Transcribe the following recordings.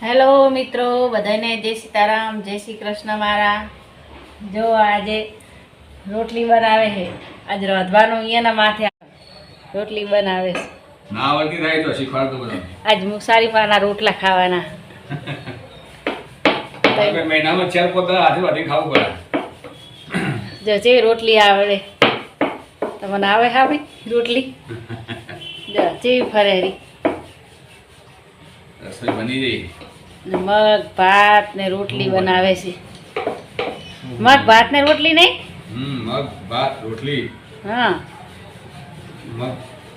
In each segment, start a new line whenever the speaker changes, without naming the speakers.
Hello મિત્રો, બધાને જય સીતારામ, જય શ્રી કૃષ્ણ મારા. જો આજે રોટલી બનાવે છે. આજ રાંધવાનું અહીંયાના માથે રોટલી બનાવે છે.
ના આવડતી થાય તો શીખવાડ દો બધા.
આજ મુસારી પાના રોટલા ખાવાના.
આપણે મહિનામાં 4-5 હાથે વાટી ખાવું પડે.
જો જે રોટલી આવડે તમને આવે ખાવી રોટલી. જો જેવી ફરેરી
રસોઈ બની ગઈ.
મગ ભાત ને રોટલી બનાવે છે. મગ ભાત ને રોટલી નહીં?
મગ ભાત રોટલી.
હા,
મગ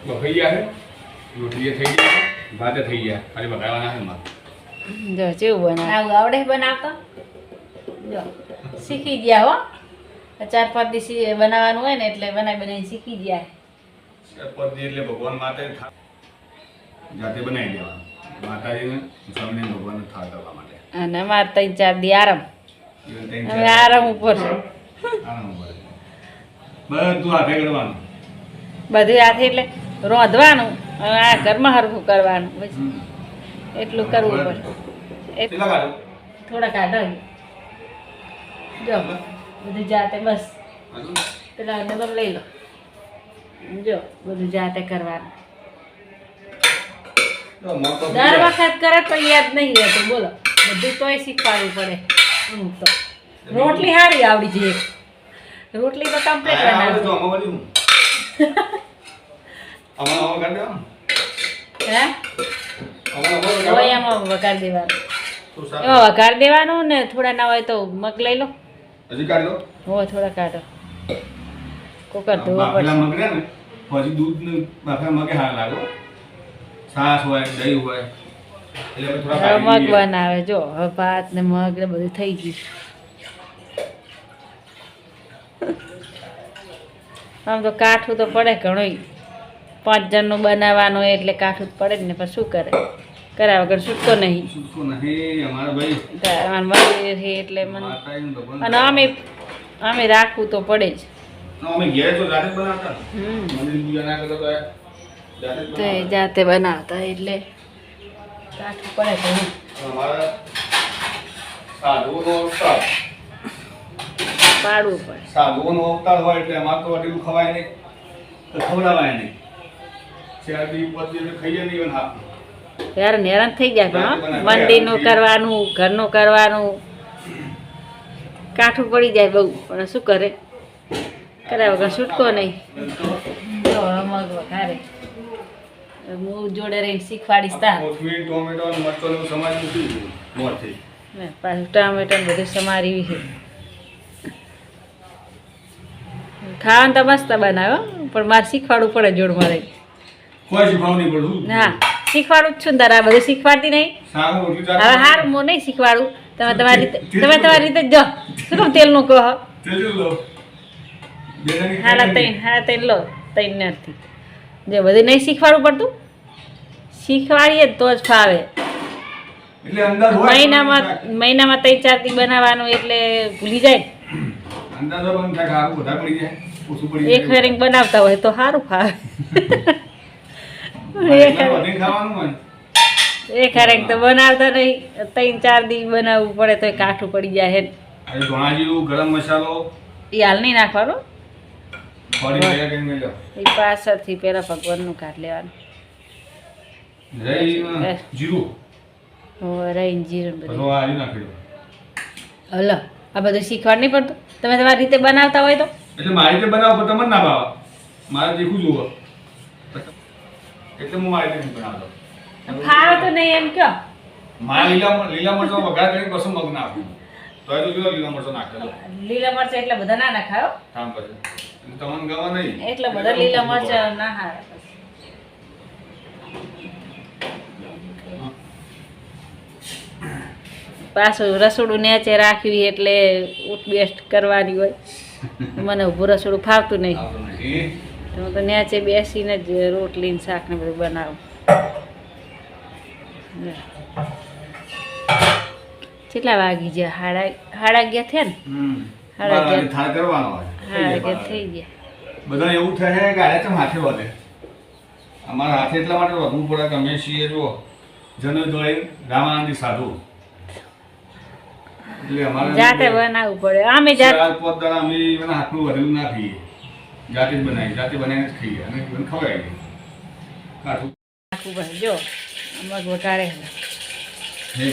બફાઈ ગયા છે, રોટલી થઈ ગઈ, ભાતે થઈ ગયા, ખાલી બગાડવાના છે મગ.
જો જેવું બનાવે આવડે બનાવતા. જો શીખી ગયા હો. 4-5 દિવસ બનાવવાનું હોય ને એટલે બનાવી શીખી ગયા.
પદ્ધતિ એટલે ભગવાન માટે જાતે બનાવી દેવાનું. માતાજીને સ્વામીને ભગવાનને થા કરવા માટે.
અને અમારે 3-4 દી આરામ.
even
અમે આરામ ઉપર
આરામ ઉપર બધું હાથે કરવાનું.
બધું હાથે એટલે રોંધવાનું અને આ ઘરમાં હરખું કરવાનું. બસ એટલું કરવું પડે.
કેટલા કાઢો?
થોડા કાઢો. જો બધું જાતે બસ પેલા ડબલ લઈ લો. જો બધું જાતે કરવાનું. દર વખત કરે તો યાદ નહીં રહેતું. બોલો, બધું તોય શીખવાડવું પડે. તો રોટલી સારી આવડી જોઈએ. રોટલી તો કમ્પ્લીટ બનાવી. હે હોય એમાં વઘાર દેવાનું. એમાં વઘાર દેવાનું ને થોડા ના હોય તો મગ લઈ લો.
હજી કાઢ લો.
હો થોડા કાઢો. કુકર ધોવો પડશે.
મગ ને પછી દૂધ ને બાફેલા મગે હાર લાગો. છાશ હોય, દહીં હોય એટલે થોડા
હવે મગ બનાવે. જો હવે ભાત ને મગ ને બધું થઈ ગયું. આમ તો કાઠું તો પડે ઘણું. 5 જણનું બનાવવાનું હોય એટલે કાઠું જ પડે જ ને. પણ શું કરે, કર્યા વગર છૂટતો નહીં.
સુખો નહીં અમારા ભાઈ.
મંદિર છે એટલે
માતાજીનું ભગવાન.
અને અમે રાખવું તો પડે જ.
અમે ઘેર તો જાતે જ બનાવતા. મંદિર પૂજા ના કરતા તો જાતે જ
તો એ
બનાવતા.
જાતે બનાવતા એટલે કાઠું પડે ઘણું.
અમારા સાધુઓનો અવતાર
પાડવું પડે.
સાધુઓનો અવતાર હોય એટલે અમારે તો આટલું ખવાય નહીં, તો ખવડાવાય નહીં. 4 દી 5 દી એટલે ખાઈએ નહીં. હા,
હેરાન થઈ જાય. પણ મંદિરનું કરવાનું, ઘરનું કરવાનું કાઠું પડી જાય બહુ. પણ શું કરે, કર્યા વગર છૂટકો નહીં. જો મગ વઘારે હું જોડે રહીને શીખવાડીશ. તાર
કોથમીર, ટોમેટો અને મરચાંનું સમાજ મૂકી દીધું મોરથી.
ને પાછું ટામેટા ને બધું સમારી છે. ખાવાનું તો મસ્ત બનાવ્યો, પણ મારે શીખવાડવું પડે જોડ મારે.
કોઈ શીખવાડવું નહીં પડતું.
હા, શીખવાડું જ છું ને તારા. બધું શીખવાડતી નહીં.
સારું રોટલી ચાલે.
હવે હારું હું નહીં શીખવાડું. તમે તમારી રીતે જ જાઓ. શું કામ તેલનું કહો?
તેલ લો. બેનાની
હાલા તૈન લો. તૈન નથી. જે બધું નહીં શીખવાડવું પડતું. શીખવાડીએ તો જ ફાવે.
એટલે અંદર હોય
મહિનામાં 3-4 દી બનાવવાનું એટલે ભૂલી જાય.
અંદર તો બંધ થાય. સારું વધારે પડી જાય, ઓછું પડી
એક ફેરિંગ બનાવતા હોય તો સારું ફાવે.
વધીને ખાવાનું હોય.
એક ફેરિંગ તો બનાવતા નહીં. 3-4 દી બનાવવું પડે તો કાઠું પડી જાય.
આ ધોણા જીરું, ગરમ મસાલો
એ હાલ નહીં નાખવાનું.
ફરી તૈયાર કરીને મેલો.
એ પાછળથી પેલા ભગવાનનું કાઢ લેવાનું.
રહી જીરું
રહીને જીરું બધું.
બધું આ નાખી દો.
હલો, આ બધું શીખવાડ નહીં પડતું. તમે તમારી રીતે બનાવતા હોય તો.
એટલે મારી રીતે બનાવો પણ તમને ના ભાવે. મારે તીખું જુઓ એટલે હું મારી રીતે બનાવતો.
ખાવ તો નહીં એમ કયો.
મારે લીલા મરચો વઘાર કરીને પછી મગ નાખ્યું. તો એ તો જો લીલા મરચો નાખેલો.
લીલા મરચાં એટલે બધા ના નાખાયો.
કામ પછી તમને ગવા નહીં.
એટલે બધા લીલા મરચાં ના હારે. પાછું રસોડું નેચે રાખ્યું એટલે ઉઠ બેસ્ટ કરવાની હોય. મને ઊભું રસોડું ફાવતું નહીં. તો હું તો નેચે બેસીને જ રોટલી ને શાક ને બધું બનાવું. કેટલા વાગી ગયા? 11:30 થયા ને? 11:30
થાળ કરવાનો હોય.
11:30 થઈ ગયા.
બધા એવું થાય કે આયા ચમ હાથે વધે. અમારા હાથે એટલા માટે વધવું પડે કે અમે છીએ જો જનોઈ દોડી રામાનંદી સાધુ એટલે અમારે
જાતે બનાવવું પડે અમે જાતે
ચાર પાંચ દાડા અમે એના હાથનું વધેલું ના ખાઈએ, જાતે જ બનાવી, જાતે બનાવીને જ ખાઈએ અને મને ખવાય કાઠું
નાખવું પડે. જો મગ વઘારે
હે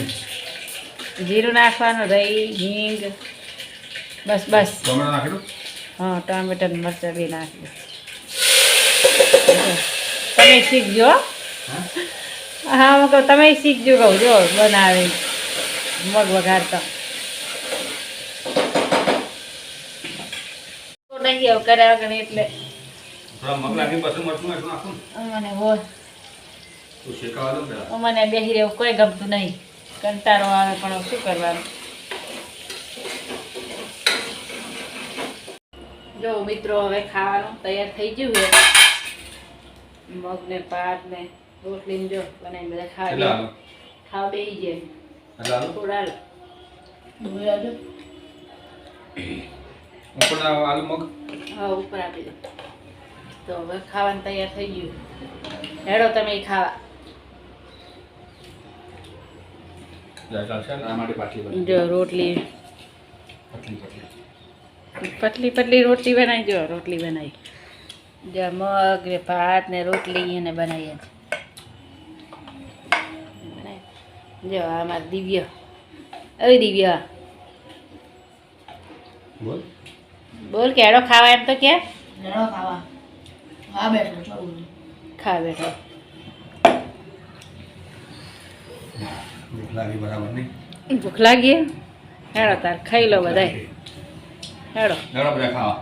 જીરું નાખવાનું, રહી હિંગ, બસ બસ.
ટોમેટો નાખી દો.
હા ટામેટા ને મરચાં બી નાખી દો. તમે શીખજો હો. હા હું કહું તમે શીખજો, કહું જો બનાવે મગ વઘારતા નહીં હવે કર્યા વગર એટલે
થોડા મગ નાખીને પછી મરચું નાખું
મને હોય
તો શેકાવા દો પેલા.
મને બેસી રહેવું કોઈ ગમતું નહીં, કંટાળો આવે પણ શું કરવાનું. જો મિત્રો હવે ખાવાનું તૈયાર થઈ ગયું છે. મગ ને ભાત ને રોટલી ને જો બનાવીને બધા
એટલે
ખાવા
હાલો
ખાવા બેસી જાય.
એટલે હાલો
થોડા ડુંગળા જો
ઉપર આલુ મગ
હા ઉપર આપી દો. તો હવે ખાવાનું તૈયાર થઈ ગયું. હેડો તમે ઈ ખાવા.
ચાલશે આ માટે પાછી બનાવી.
જો રોટલી
પતલી પતલી
પતલી પતલી રોટલી બનાવી, જો રોટલી બનાવી. જો મગ ને ભાત ને રોટલી એને બનાવીએ છે. જો આ મારી દિવ્ય, અરે દિવ્ય
બોલ
બોલ કે હેડો ખાવા એમ તો કે
હેડો ખાવા. હા બેઠો છો.
ખા બેઠો.
ભૂખ લાગી બરાબર નહીં.
ભૂખ લાગી? હેડો તાર ખાઈ લો બધાય. હેડો
બધા ખાવા